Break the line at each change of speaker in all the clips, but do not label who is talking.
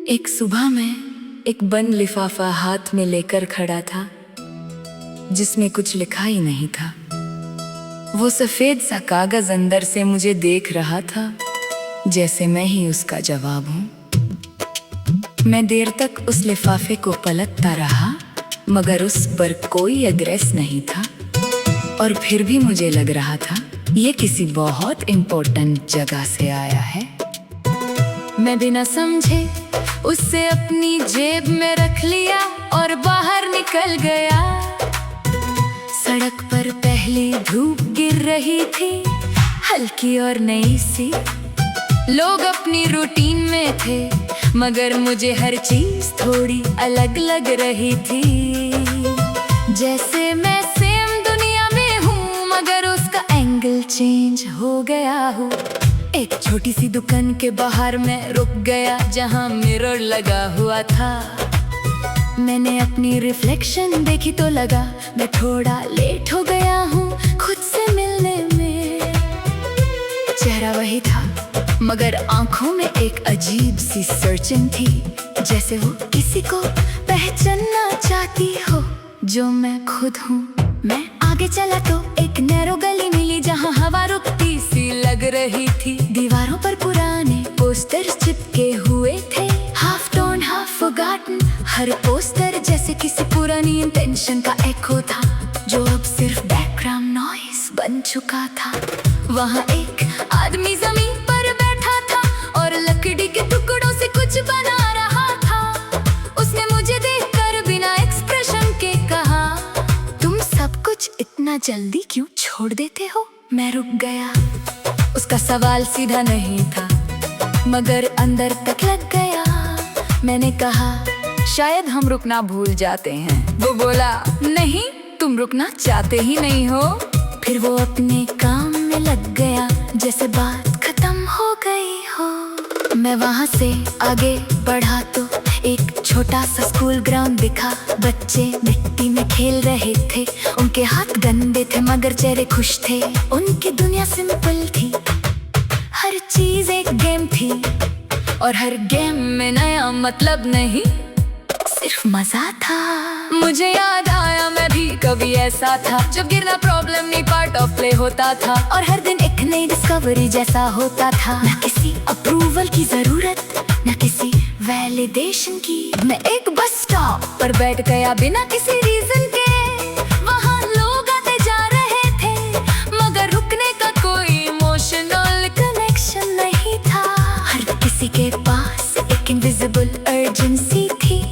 एक सुबह मैं एक बंद लिफाफा हाथ में लेकर खड़ा था जिसमें कुछ लिखा ही नहीं था। वो सफेद सा कागज अंदर से मुझे देख रहा था जैसे मैं ही उसका जवाब हूँ। मैं देर तक उस लिफाफे को पलटता रहा मगर उस पर कोई एड्रेस नहीं था और फिर भी मुझे लग रहा था ये किसी बहुत इम्पोर्टेंट जगह से आया है। मैं बिना समझे उससे अपनी जेब में रख लिया और बाहर निकल गया। सड़क पर पहली धूप गिर रही थी, हल्की और नई सी। लोग अपनी रूटीन में थे मगर मुझे हर चीज थोड़ी अलग लग रही थी। जैसे मैं सेम दुनिया में हूँ मगर उसका एंगल चेंज हो गया हूँ। एक छोटी सी दुकान के बाहर मैं रुक गया जहाँ मिरर लगा हुआ था। मैंने अपनी रिफ्लेक्शन देखी तो लगा मैं थोड़ा लेट हो गया हूँ खुद से मिलने में। चेहरा वही था मगर आंखों में एक अजीब सी सर्चिंग थी, जैसे वो किसी को पहचानना चाहती हो जो मैं खुद हूँ। मैं आगे चला तो एक नैरो गली मिली जहाँ हवा रुकती सी लग रही थी। दीवारों पर पुराने पोस्टर्स चिपके हुए थे, हाफ टोन हाफ फॉरगॉटन। हर पोस्टर जैसे किसी पुरानी इंटेंशन का एको था जो अब सिर्फ बैकग्राउंड नॉइस बन चुका था। वहाँ एक आदमी जमीन पर बैठा था और लकड़ी के टुकड़ों से कुछ बना रहा था। उसने मुझे देखकर बिना एक्सप्रेशन के कहा, तुम सब कुछ इतना जल्दी क्यों छोड़ देते हो? मैं रुक गया। उसका सवाल सीधा नहीं था मगर अंदर तक लग गया। मैंने कहा, शायद हम रुकना भूल जाते हैं। वो बोला, नहीं, तुम रुकना चाहते ही नहीं हो। फिर वो अपने काम में लग गया जैसे बात खत्म हो गई हो। मैं वहाँ से आगे बढ़ा तो एक छोटा सा स्कूल ग्राउंड दिखा। बच्चे मिट्टी में खेल रहे थे, उनके हाथ गंदे थे मगर चेहरे खुश थे। उनकी दुनिया सिंपल थी, हर चीज एक गेम थी और हर गेम में नया मतलब नहीं, सिर्फ मजा था। मुझे याद आया मैं भी कभी ऐसा था जब गिरना प्रॉब्लम नहीं पार्ट ऑफ प्ले होता था और हर दिन एक नई डिस्कवरी जैसा होता था। न किसी अप्रूवल की जरूरत, न किसी वैलिडेशन की। मैं एक बस स्टॉप पर बैठ गया बिना किसी रीजन के। वहाँ लोग आते जा रहे थे मगर रुकने का कोई इमोशनल कनेक्शन नहीं था। हर किसी के पास एक इनविजिबल अर्जेंसी थी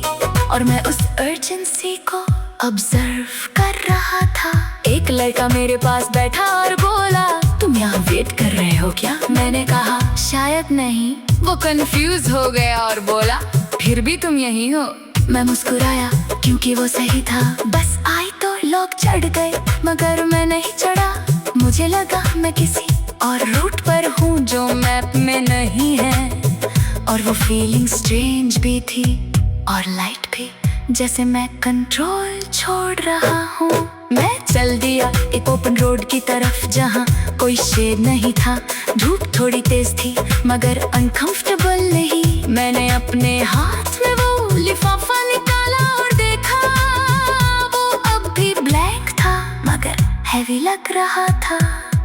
और मैं उस अर्जेंसी को ऑब्जर्व कर रहा था। एक लड़का मेरे पास बैठा और बोला, तुम यहाँ वेट कर रहे हो क्या? मैंने कहा, शायद नहीं। वो कंफ्यूज हो गया और बोला, फिर भी तुम यही हो? मैं मुस्कुराया क्योंकि वो सही था। बस आई तो लोग चढ़ गए मगर मैं नहीं चढ़ा। मुझे लगा मैं किसी और रूट पर हूँ जो मैप में नहीं है। और वो फीलिंग स्ट्रेंज भी थी और लाइट भी, जैसे मैं कंट्रोल छोड़ रहा हूँ। मैं चल दिया एक ओपन रोड की तरफ जहाँ कोई शेड नहीं था। धूप थोड़ी तेज थी मगर अनकंफर्टेबल नहीं। मैंने अपने हाथ में वो लिफाफा निकाला और देखा वो अब भी ब्लैक था मगर हैवी लग रहा था।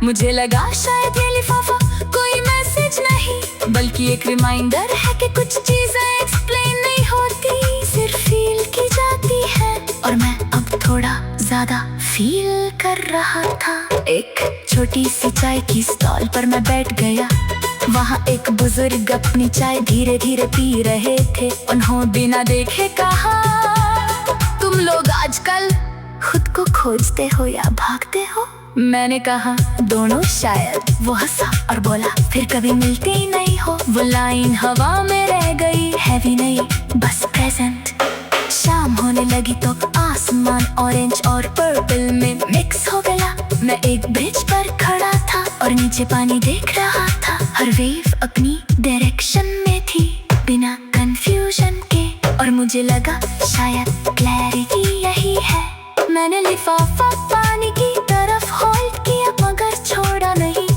मुझे लगा शायद ये लिफाफा कोई मैसेज नहीं बल्कि एक रिमाइंडर है कि कुछ चीजें एक्सप्लेन नहीं होती, सिर्फ फील की जाती है। और मैं अब थोड़ा ज्यादा फील कर रहा था। एक छोटी सी चाय की स्टॉल पर मैं बैठ गया। वहाँ एक बुजुर्ग अपनी चाय धीरे धीरे पी रहे थे। उन्होंने बिना देखे कहा, तुम लोग आजकल खुद को खोजते हो या भागते हो? मैंने कहा, दोनों शायद। वो हंसा और बोला, फिर कभी मिलते ही नहीं हो। वो लाइन हवा में रह गई, हैवी नहीं बस प्रेजेंट। शाम होने लगी तो आसमान ऑरेंज और पर्पल में मिक्स हो गया। मैं एक ब्रिज पर खड़ा था और नीचे पानी देख रहा था। हर वेव अपनी डायरेक्शन में थी बिना कंफ्यूजन के और मुझे लगा शायद क्लैरिटी यही है। मैंने लिफाफा पानी की तरफ होल्ड किया मगर छोड़ा नहीं,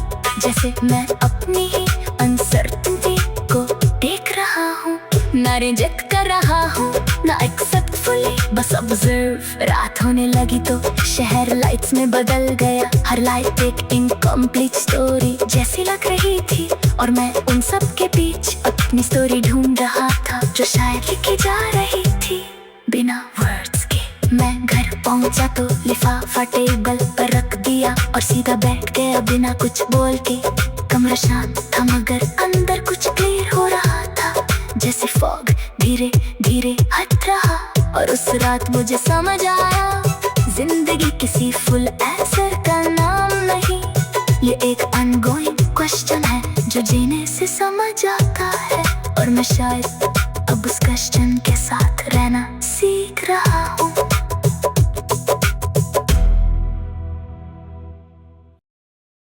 जैसे मैं अपनी ही अनसर्टेनिटी को देख रहा हूँ। ना रिजेक्ट कर रहा हूँ ना एक्सेप्ट फुली, बस ऑब्जर्व। रात होने लगी तो शहर लाइट्स में बदल गया, हर लाइट एक इनकम्प्लीट स्टोरी जैसी लग रही थी। और मैं उन सब के बीच अपनी स्टोरी ढूंढ रहा था, जो शायद लिखी जा रही थी बिना वर्ड्स के। मैं घर पहुंचा तो लिफाफा टेबल पर रख दिया और सीधा बैठ गया बिना कुछ बोल के। कमरा शांत था मगर अंदर कुछ क्लियर हो रहा था, जैसे फॉग धीरे धीरे हट रहा। और उस रात मुझे समझ आया, जिंदगी किसी फुल आंसर का नाम नहीं, ये एक अनगोइंग क्वेश्चन है जो जीने से समझ आता है। और मैं शायद अब उस क्वेश्चन के साथ रहना सीख रहा हूँ।